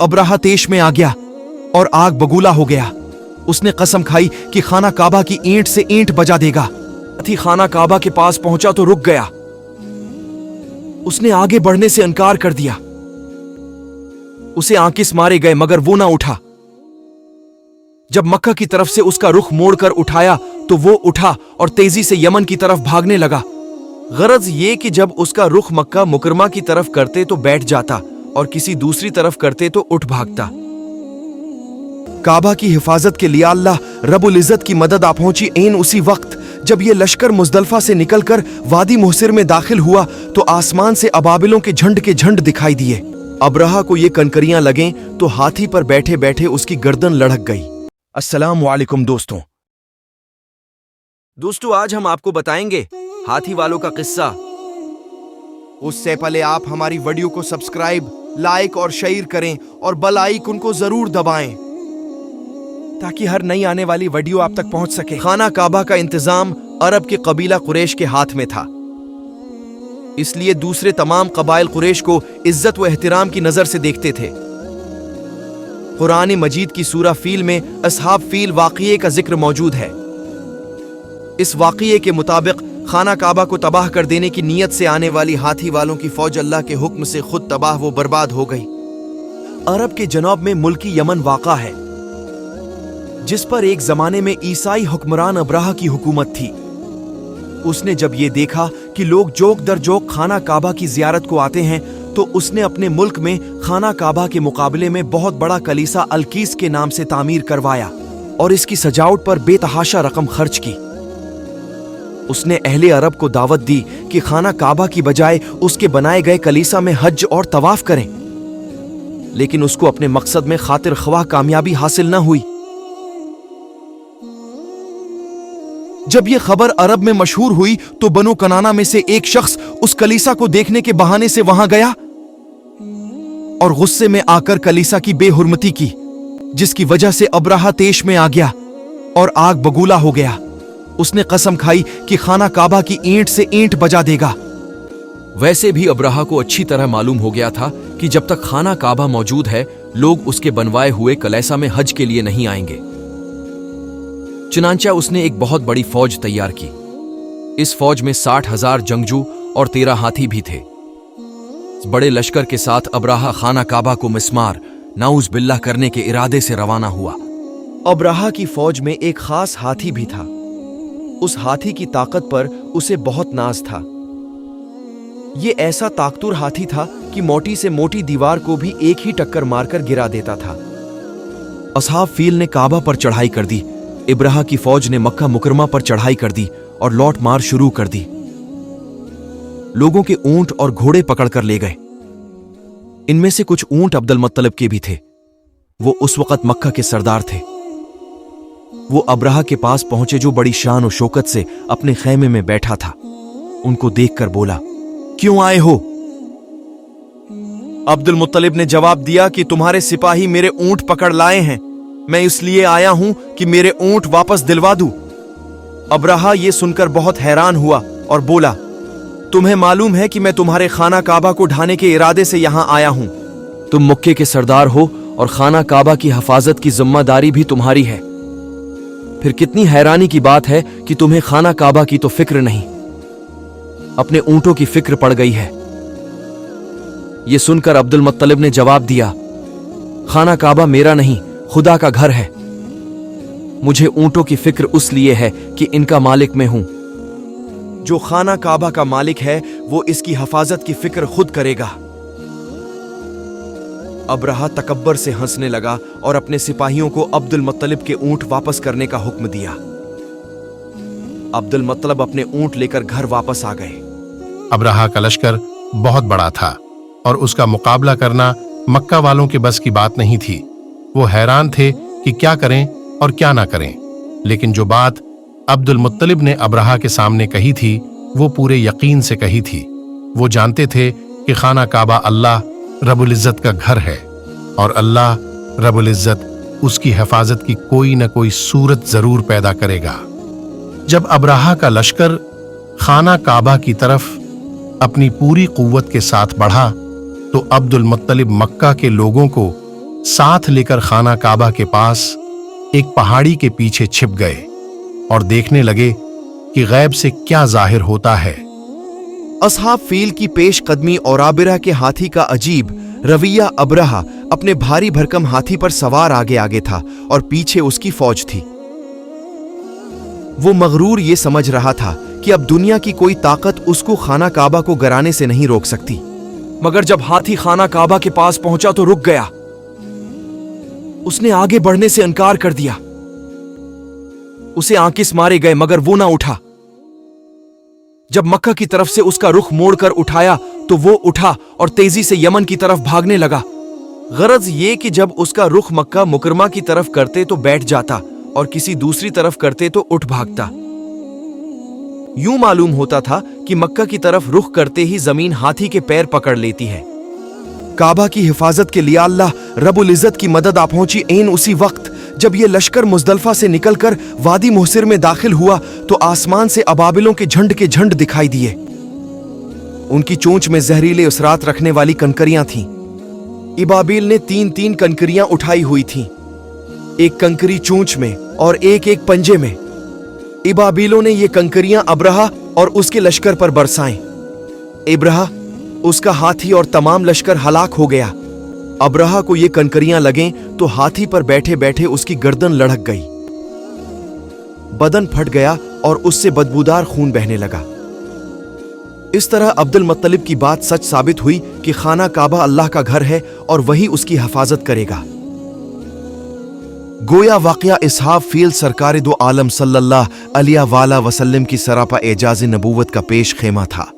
Abraha तेश में आ गया और आग बगूला हो गया। उसने कसम खाई कि खाना काबा की ईंट से ईंट बजा देगा। हाथी खाना काबा के पास पहुंचा तो रुक गया। उसने आगे बढ़ने से इनकार कर दिया। उसे आंकिस मारे गए मगर वो ना उठा। जब मक्का की तरफ से उसका रुख मोड़कर उठाया तो वो उठा और तेजी से यमन की तरफ भागने लगा। गरज ये कि जब उसका रुख मक्का मुकरमा की तरफ करते तो बैठ जाता और किसी दूसरी तरफ करते तो उठ भागता। काबा की हिफाजत के लिए अल्लाह रब्बुल इज्जत की मदद आ पहुंची। ऐन उसी वक्त जब ये लश्कर मुजदलफा से निकलकर वादी मुहसिर में दाखिल हुआ तो आसमान से अबाबिलों के झंड दिखाई दिए। अब्राहा को ये कनकरियां लगें तो हाथी पर बैठे बैठे उसकी गर्दन लढ़क गई। अस्सलाम वालेकुम दोस्तों, आज हम आपको बताएंगे हाथी वालों का किस्सा। उससे पहले आप हमारी वीडियो को सब्सक्राइब, लाइक और शेयर करें और बेल आइकन को जरूर दबाएं ताकि हर नई आने वाली वीडियो आप तक पहुंच सके। खाना काबा का इंतजाम अरब के कबीला कुरैश के हाथ में था, इसलिए दूसरे तमाम कबाइल कुरैश को इज्जत व एहतराम की नजर से देखते थे। कुरान मजीद की सूरा फील में असहाब फील वाक़िए का जिक्र मौजूद है। इस वाक़िए के मुताबिक खाना काबा को तबाह कर देने की नीयत से आने वाली हाथी वालों की फौज अल्लाह के हुक्म से खुद तबाह व बर्बाद हो गई। अरब के जनूब में मुल्की यमन वाक़ा है, जिस पर एक जमाने में ईसाई हुक्मरान अब्राहा की हुकूमत थी। उसने जब ये देखा कि लोग जोक दर जोक खाना काबा की जियारत को आते हैं तो उसने अपने मुल्क में खाना काबा के मुकाबले में बहुत बड़ा कलीसा अलकीस के नाम से तामीर करवाया और इसकी सजावट पर बेतहाशा रकम खर्च की। उसने अहले अरब को दावत दी कि खाना काबा की बजाय उसके बनाए गए कलीसा में हज और तवाफ करें, लेकिन उसको अपने मकसद में खातिर ख्वाह कामयाबी हासिल न हुई। जब यह खबर अरब में मशहूर हुई तो बनो कनाना में से एक शख्स उस कलीसा को देखने के बहाने से वहां गया और गुस्से में आकर कलीसा की बेहुरमती की, जिसकी वजह से अब्राहा तेश में आ गया और आग बगूला हो गया। उसने कसम खाई कि खाना काबा की ईंट से ईंट बजा देगा। वैसे भी अब्राहा को अच्छी तरह मालूम हो गया था कि जब तक खाना काबा मौजूद है लोग उसके बनवाए हुए कलीसा में हज के लिए नहीं आएंगे। चुनांचा उसने एक बहुत बड़ी फौज तैयार की। इस फौज में 60,000 जंगजू और 13 हाथी भी थे। बड़े लश्कर के साथ अब्राहा खाना काबा को मिस्मार नाउज बिल्लाह करने के इरादे से रवाना हुआ। अब्राहा की फौज में एक खास हाथी भी था। उस हाथी की ताकत पर उसे बहुत नाज था। ये ऐसा ताकतवर हाथी था कि मोटी से मोटी दीवार को भी एक ही टक्कर मारकर गिरा देता था। असहाब फील ने काबा पर चढ़ाई कर दी। इब्राहा की फौज ने मक्का मुकरमा पर चढ़ाई कर दी और लौट मार शुरू कर दी। लोगों के ऊंट और घोड़े पकड़कर ले गए। इनमें से कुछ ऊंट अब्दुल मुत्तलिब के भी थे। वो उस वक्त मक्का के सरदार थे। वो अब्राहा के पास पहुंचे जो बड़ी शान और शौकत से अपने खैमे में बैठा था। उनको देखकर बोला, क्यों आए हो? अब्दुल मुत्तलिब ने जवाब दिया कि तुम्हारे सिपाही मेरे ऊंट पकड़ लाए हैं। मैं इसलिए आया हूं कि मेरे ऊंट वापस दिलवा दूं। अब्राहा ये सुनकर बहुत हैरान हुआ और बोला, तुम्हें मालूम है कि मैं तुम्हारे खाना काबा को ढाने के इरादे से यहां आया हूं। तुम मक्के के सरदार हो और खाना काबा की हिफाजत की जिम्मेदारी भी तुम्हारी है। फिर कितनी हैरानी की बात है कि तुम्हें खाना काबा की तो फिक्र नहीं, अपने ऊंटों की फिक्र पड़ गई है। यह सुनकर अब्दुल मुत्तलिब ने जवाब दिया, खाना काबा मेरा नहीं, खुदा का घर है। मुझे ऊंटों की फिक्र उस लिए है कि इनका मालिक मैं हूं। जो खाना काबा का मालिक है वो इसकी हिफाजत की फिक्र खुद करेगा। अब्राहा तकब्बर से हंसने लगा और अपने सिपाहियों को अब्दुल मुत्तलिब के ऊंट वापस करने का हुक्म दिया। अब्दुल मुत्तलिब अपने ऊंट लेकर घर वापस आ गए। अब्राहा का लश्कर बहुत बड़ा था और उसका मुकाबला करना मक्का वालों के बस की बात नहीं थी। वो हैरान थे कि क्या करें और क्या ना करें, लेकिन जो बात अब्दुल मुत्तलिब ने अब्राहा के सामने कही थी वो पूरे यकीन से कही थी। वो जानते थे कि खाना काबा अल्लाह रब्बुल इज्जत का घर है और अल्लाह रब्बुल इज्जत उसकी हिफाजत की कोई न कोई सूरत जरूर पैदा करेगा। जब अब्राहा का लश्कर खाना काबा की तरफ अपनी पूरी कुव्वत के साथ बढ़ा तो अब्दुल मुत्तलिब मक्का के लोगों को साथ लेकर खाना काबा के पास एक पहाड़ी के पीछे छिप गए और देखने लगे कि गैब से क्या जाहिर होता है। असहाब फील की पेश कदमी और आबिरा के हाथी का अजीब रवैया। अबरहा अपने भारी भरकम हाथी पर सवार आगे आगे था और पीछे उसकी फौज थी। वो मगरूर ये समझ रहा था कि अब दुनिया की कोई ताकत उसको खाना काबा को गिराने से नहीं रोक सकती। मगर जब हाथी खाना काबा के पास पहुंचा तो रुक गया। उसने आगे बढ़ने से इनकार कर दिया। उसे आंकिस मारे गए मगर वो ना उठा। जब मक्का की तरफ से उसका रुख मोड़कर उठाया तो वो उठा और तेजी से यमन की तरफ भागने लगा। गरज ये कि जब उसका रुख मक्का मुकरमा की तरफ करते तो बैठ जाता और किसी दूसरी तरफ करते तो उठ भागता। यूं मालूम होता था कि मक्का की तरफ रुख करते ही जमीन हाथी के पैर पकड़ लेती है। काबा की हिफाजत के लिए अल्लाह रब्बुल इज्जत की मदद आ पहुंची। ऐन उसी वक्त जब ये लश्कर मुजदलफा से निकलकर वादी मुहसिर में दाखिल हुआ तो आसमान से अबाबिलों के झंड दिखाई दिए। उनकी चोंच में जहरीले उसरात रखने वाली कंकरियां थीं। इबाबिल ने 3-3 कंकरियां उठाई हुई थीं, एक कंकरी चोंच में और एक पंजे में। इबाबिलों ने ये कंकरियां अबरहा और उसके लश्कर पर बरसाएं। इब्रहा, उसका हाथी और तमाम लश्कर हलाक हो गया। अबरहा को ये कंकरियां लगें तो हाथी पर बैठे बैठे उसकी गर्दन लढ़क गई, बदन फट गया और उससे बदबूदार खून बहने लगा। इस तरह अब्दुल मुत्तलिब की बात सच साबित हुई कि खाना काबा अल्लाह का घर है और वही उसकी हिफाजत करेगा। गोया वाक़या इसहाब फील सरकार दो आलम सल्लल्लाहु अलैहि वसल्लम की सरापा एजाज़ नबूवत का पेश खेमा था।